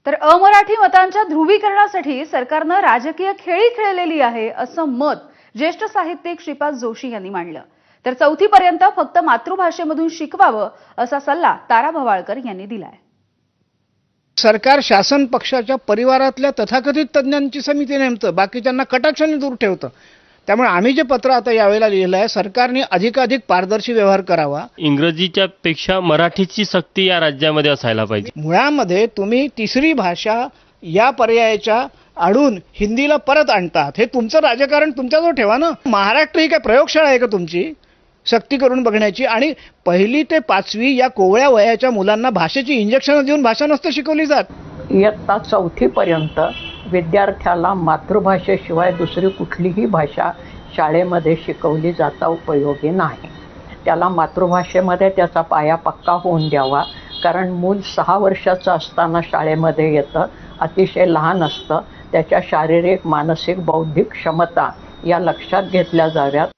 तर अमराठी मतांच्या ध्रुवीकरणासाठी सरकारनं राजकीय खेळी खेळलेली आहे असं मत ज्येष्ठ साहित्यिक श्रीपाद जोशी यांनी मांडलं। तर 4थी पर्यंत फक्त मातृभाषेमधून शिकवावं असा सल्ला तारा भवाळकर यांनी दिलाय। सरकार शासन पक्षाच्या परिवारातल्या तथाकथित तज्ञांची समिती नेमतं, बाकीच्यांना कटाक्षाने दूर ठेवतं। त्यामुळे आम्ही जे पत्र आता यावेळेला लिहिलं आहे, सरकारने अधिकाधिक पारदर्शी व्यवहार करावा। इंग्रजीच्या पेक्षा मराठीची सक्ती या राज्यामध्ये असायला पाहिजे। मुळामध्ये तुम्ही तिसरी भाषा या पर्यायाच्या आडून हिंदीला परत आणतात, हे तुमचं राजकारण तुमच्याजवळ ठेवा ना। महाराष्ट्र ही काय प्रयोगशाळा आहे का तुमची सक्ती करून बघण्याची? आणि 1ली ते 5वी या कोवळ्या वयाच्या मुलांना भाषेची इंजेक्शन देऊन भाषा नसते शिकवली जात। इयत्ता 4थी पर्यंत विद्यार्थ्याला मातृभाषेशिवाय दुसरी कुठलीही भाषा शाळेमध्ये शिकवली जाता उपयोगी नाही। त्याला मातृभाषेमध्ये त्याचा पाया पक्का होऊन द्यावा, कारण मूल 6 वर्षाचं असताना शाळेमध्ये येतं, अतिशय लहान असतं। त्याच्या शारीरिक, मानसिक, बौद्धिक क्षमता या लक्षात घेतल्या जाव्यात।